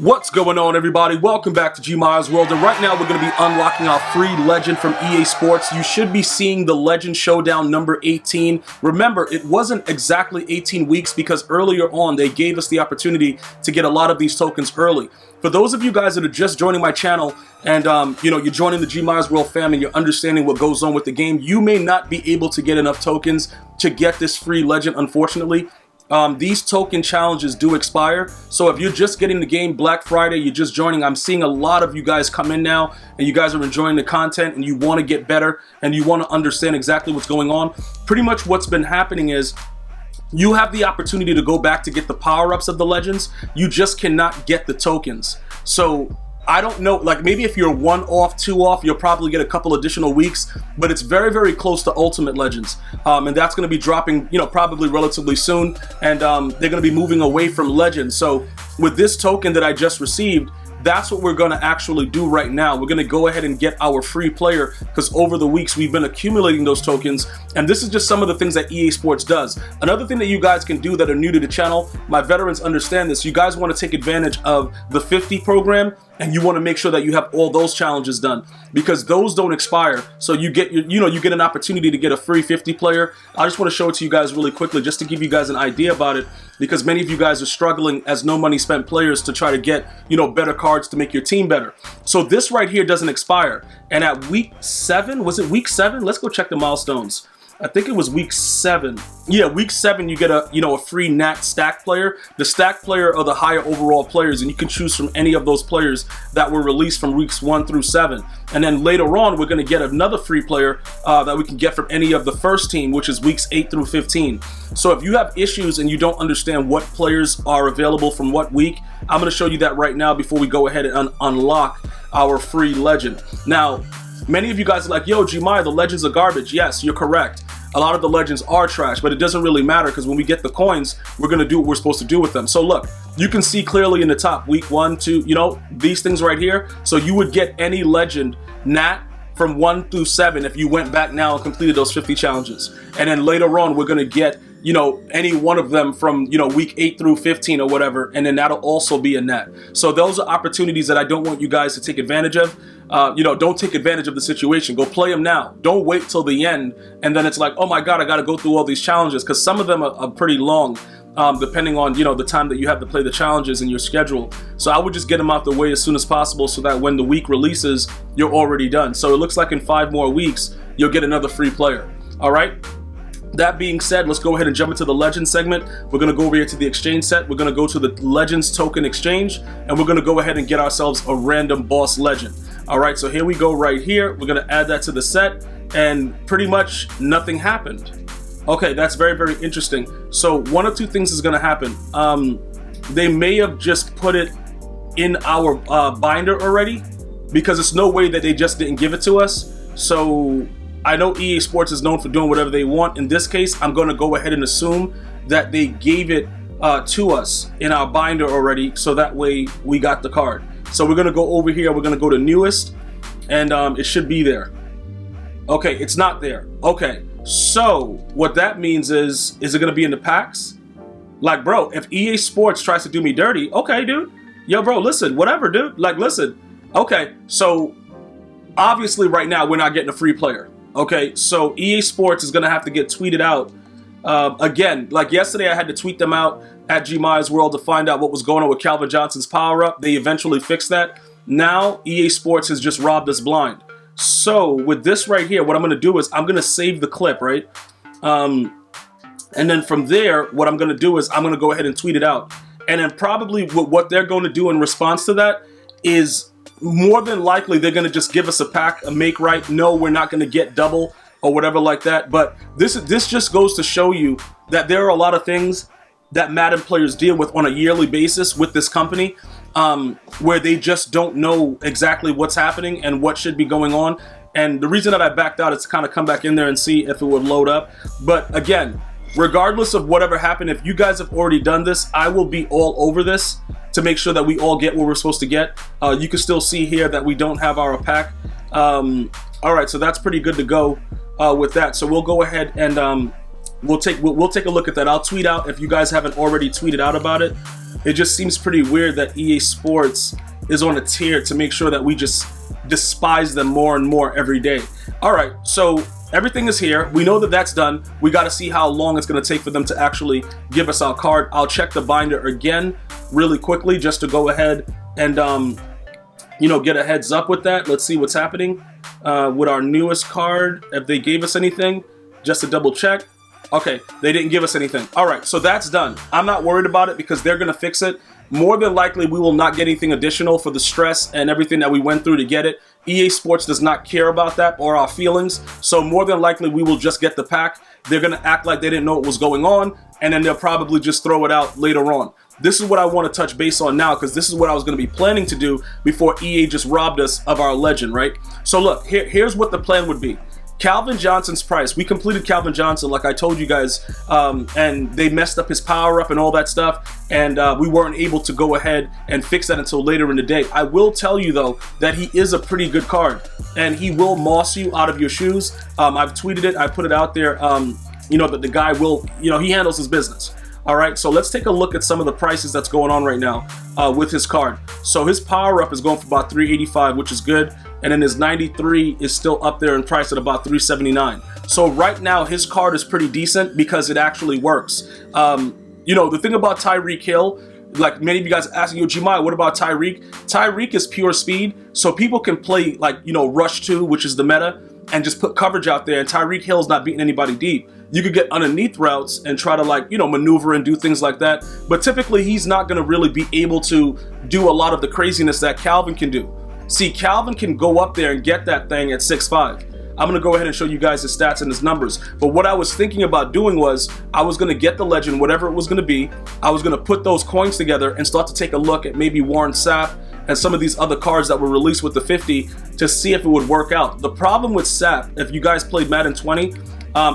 What's going on, everybody? Welcome back to GmiasWorld, and right now we're going to be unlocking our free legend from EA Sports. You should be seeing the Legend Showdown number 18. Remember, it wasn't exactly 18 weeks because earlier on they gave us the opportunity to get a lot of these tokens early. For those of you guys that are just joining my channel and you're joining the GmiasWorld fam and you're understanding what goes on with the game, you may not be able to get enough tokens to get this free legend, unfortunately. These token challenges do expire, so if you're just getting the game Black Friday, you're just joining, I'm seeing a lot of you guys come in now and you guys are enjoying the content and you want to get better and you want to understand exactly what's going on. Pretty much what's been happening is you have the opportunity to go back to get the power-ups of the legends, you just cannot get the tokens. So I don't know, like maybe if you're 1 off, 2 off, you'll probably get a couple additional weeks, but it's very, very close to Ultimate Legends. And that's going to be dropping, probably relatively soon. And they're going to be moving away from Legends. So with this token that I just received, that's what we're going to actually do right now. We're going to go ahead and get our free player because over the weeks we've been accumulating those tokens, and this is just some of the things that EA Sports does. Another thing that you guys can do that are new to the channel, my veterans understand this, you guys want to take advantage of the 50 program and you want to make sure that you have all those challenges done because those don't expire. So you get you get an opportunity to get a free 50 player. I just want to show it to you guys really quickly just to give you guys an idea about it because many of you guys are struggling as no money spent players to try to get better cards to make your team better. So this right here doesn't expire, and at week 7, was it week 7? Let's go check the milestones. I think it was week 7. Yeah, week 7 you get a free Nat stack player. The stack player are the higher overall players, and you can choose from any of those players that were released from weeks 1 through 7. And then later on we're going to get another free player that we can get from any of the first team, which is weeks 8 through 15. So if you have issues and you don't understand what players are available from what week, I'm going to show you that right now before we go ahead and unlock our free legend. Now, many of you guys are like, yo, Gmia, the legends are garbage. Yes, you're correct. A lot of the legends are trash, but it doesn't really matter because when we get the coins, we're going to do what we're supposed to do with them. So look, you can see clearly in the top, week 1, 2, these things right here. So you would get any legend Nat from 1 through 7 if you went back now and completed those 50 challenges. And then later on, we're going to get any one of them from, week 8 through 15 or whatever, and then that'll also be a net. So those are opportunities that I don't want you guys to take advantage of. Don't take advantage of the situation. Go play them now. Don't wait till the end, and then it's like, oh my God, I got to go through all these challenges, because some of them are pretty long, depending on, the time that you have to play the challenges in your schedule. So I would just get them out the way as soon as possible so that when the week releases, you're already done. So it looks like in 5 more weeks, you'll get another free player. All right? That being said, let's go ahead and jump into the Legends segment. We're going to go over here to the exchange set. We're going to go to the Legends token exchange, and we're going to go ahead and get ourselves a random boss legend. All right, so here we go right here. We're going to add that to the set, and pretty much nothing happened. Okay, that's very, very interesting. So one of two things is going to happen. They may have just put it in our binder already, because it's no way that they just didn't give it to us. So I know EA Sports is known for doing whatever they want. In this case, I'm going to go ahead and assume that they gave it to us in our binder already, so that way we got the card. So we're going to go over here, we're going to go to newest, and it should be there. Okay, it's not there. Okay, so what that means is it going to be in the packs? Like, bro, if EA Sports tries to do me dirty, okay, dude. Yo, bro, listen, whatever, dude. Like, listen. Okay, so obviously right now we're not getting a free player. Okay, so EA Sports is going to have to get tweeted out. Again, like yesterday I had to tweet them out at GmiasWorld to find out what was going on with Calvin Johnson's power-up. They eventually fixed that. Now EA Sports has just robbed us blind. So with this right here, what I'm going to do is I'm going to save the clip, right? And then from there, what I'm going to do is I'm going to go ahead and tweet it out. And then probably what they're going to do in response to that is more than likely they're going to just give us a pack, a make right. No, we're not going to get double or whatever like that. But this just goes to show you that there are a lot of things that Madden players deal with on a yearly basis with this company, where they just don't know exactly what's happening and what should be going on. And the reason that I backed out is to kind of come back in there and see if it would load up. But again, regardless of whatever happened, if you guys have already done this, I will be all over this to make sure that we all get what we're supposed to get. You can still see here that we don't have our pack. All right, so that's pretty good to go with that. So we'll go ahead and we'll take a look at that. I'll tweet out if you guys haven't already tweeted out about it. it just seems pretty weird that EA Sports is on a tier to make sure that we just despise them more and more every day. All right, so everything is here. We know that that's done. We got to see how long it's going to take for them to actually give us our card. I'll check the binder again really quickly just to go ahead and you know, get a heads up with that. Let's see what's happening with our newest card. If they gave us anything, just to double check. Okay, they didn't give us anything. All right, so that's done. I'm not worried about it because they're gonna fix it. More than likely, we will not get anything additional for the stress and everything that we went through to get it. EA Sports does not care about that or our feelings. So more than likely, we will just get the pack. They're gonna act like they didn't know what was going on, and then they'll probably just throw it out later on. This is what I want to touch base on now, because this is what I was going to be planning to do before EA just robbed us of our legend, right? So look, here's what the plan would be. Calvin Johnson's price. We completed Calvin Johnson, like I told you guys, and they messed up his power up and all that stuff, and we weren't able to go ahead and fix that until later in the day. I will tell you, though, that he is a pretty good card, and he will moss you out of your shoes. I've tweeted it. I put it out there, you know, that the guy will, you know, he handles his business. All right, so let's take a look at some of the prices that's going on right now with his card. So his power up is going for about $385, which is good. And then his 93 is still up there in price at about $379. So right now his card is pretty decent because it actually works. You know, the thing about Tyreek Hill, like many of you guys are asking, yo, Gmias, what about Tyreek? Tyreek is pure speed. So people can play like, you know, Rush 2, which is the meta, and just put coverage out there. And Tyreek Hill's not beating anybody deep. You could get underneath routes and try to, like, you know, maneuver and do things like that. But typically he's not going to really be able to do a lot of the craziness that Calvin can do. See, Calvin can go up there and get that thing at 6'5". I'm going to go ahead and show you guys his stats and his numbers. But what I was thinking about doing was I was going to get the legend, whatever it was going to be. I was going to put those coins together and start to take a look at maybe Warren Sapp and some of these other cards that were released with the 50 to see if it would work out. The problem with Sapp, if you guys played Madden 20,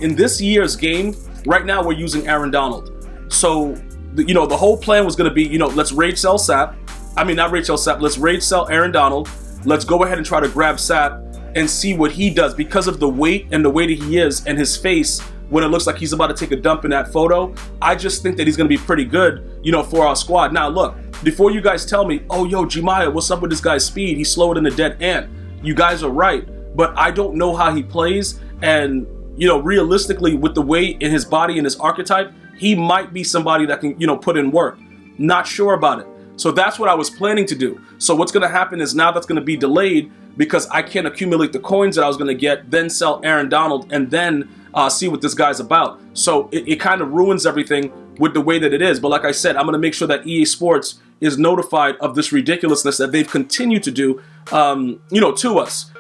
in this year's game, right now we're using Aaron Donald. So, you know, the whole plan was going to be, you know, let's rage sell Sapp. I mean, not rage sell Sapp. Let's rage sell Aaron Donald. Let's go ahead and try to grab Sapp and see what he does because of the weight and the way that he is and his face when it looks like he's about to take a dump in that photo. I just think that he's going to be pretty good, you know, for our squad. Now, look, before you guys tell me, oh, yo, Gmias, what's up with this guy's speed? He's slower than a dead ant. You guys are right, but I don't know how he plays. And, you know, realistically, with the weight in his body and his archetype, he might be somebody that can, you know, put in work. Not sure about it. So that's what I was planning to do. So what's going to happen is now that's going to be delayed because I can't accumulate the coins that I was going to get, then sell Aaron Donald, and then see what this guy's about. So it kind of ruins everything with the way that it is. But like I said, I'm going to make sure that EA Sports is notified of this ridiculousness that they've continued to do, you know, to us.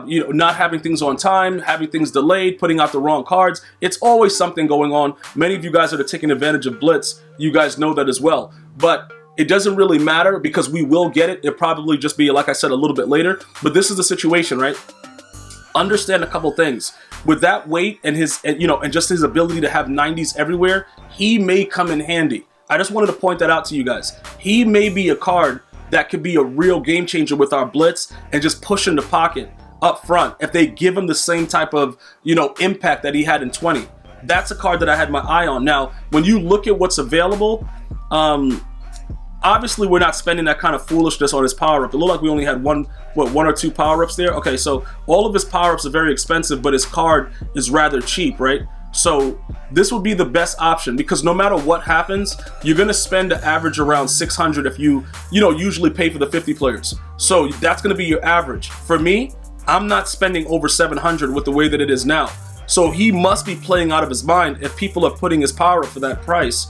You know, not having things on time, having things delayed, putting out the wrong cards. It's always something going on. Many of you guys that are taking advantage of Blitz, you guys know that as well. But it doesn't really matter because we will get it. It'll probably just be, like I said, a little bit later. But this is the situation, right? Understand a couple things. With that weight and his, you know, and just his ability to have 90s everywhere, he may come in handy. I just wanted to point that out to you guys. He may be a card that could be a real game changer with our blitz and just push in the pocket up front if they give him the same type of, you know, impact that he had in 20. That's a card that I had my eye on. Now, when you look at what's available, obviously we're not spending that kind of foolishness on his power-up. It looked like we only had one or two power-ups there. Okay, so all of his power-ups are very expensive, but his card is rather cheap, right? So this would be the best option because no matter what happens, you're going to spend an average around 600 if you know, usually pay for the 50 players. So that's going to be your average. For me, I'm not spending over 700 with the way that it is now. So he must be playing out of his mind if people are putting his power up for that price.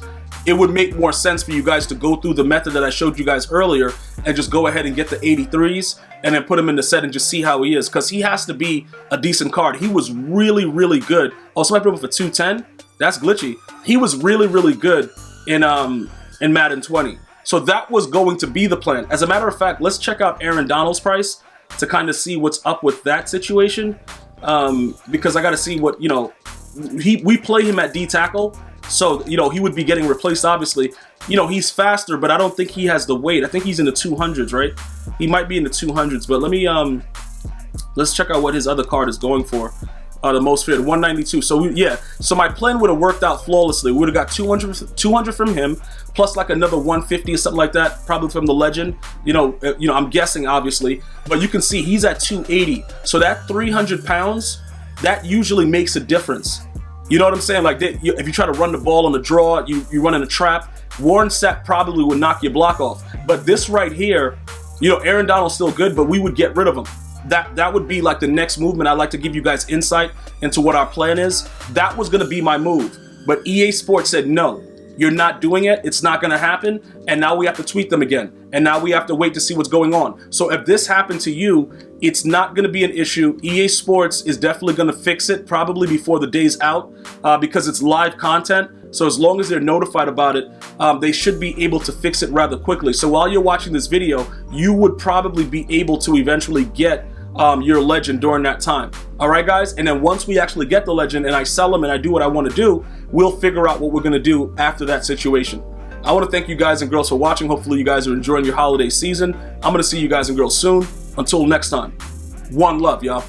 It would make more sense for you guys to go through the method that I showed you guys earlier and just go ahead and get the 83s and then put him in the set and just see how he is, because he has to be a decent card. He was really, really good. Oh, somebody put him for 210? That's glitchy. He was really, really good in Madden 20. So that was going to be the plan. As a matter of fact, let's check out Aaron Donald's price to kind of see what's up with that situation, because I got to see what, you know, we play him at D tackle. So, you know, he would be getting replaced, obviously. You know, he's faster, but I don't think he has the weight. I think he's in the 200s, right? He might be in the 200s, but let me, let's check out what his other card is going for. The most feared, 192. So yeah, so my plan would have worked out flawlessly. We would have got 200 from him, plus like another 150 or something like that, probably from the legend. I'm guessing obviously, but you can see he's at 280. So that 300 pounds, that usually makes a difference. You know what I'm saying? Like if you try to run the ball on the draw, you run in a trap. Warren Sapp probably would knock your block off. But this right here, Aaron Donald's still good, but we would get rid of him. That would be like the next movement. I'd like to give you guys insight into what our plan is. That was going to be my move. But EA Sports said, no, you're not doing it. It's not going to happen. And now we have to tweet them again. And now we have to wait to see what's going on. So if this happened to you, it's not going to be an issue. EA Sports is definitely going to fix it probably before the day's out because it's live content. So as long as they're notified about it, they should be able to fix it rather quickly. So while you're watching this video, you would probably be able to eventually get your legend during that time. All right, guys? And then once we actually get the legend and I sell them and I do what I want to do, we'll figure out what we're going to do after that situation. I want to thank you guys and girls for watching. Hopefully you guys are enjoying your holiday season. I'm going to see you guys and girls soon. Until next time, one love, y'all.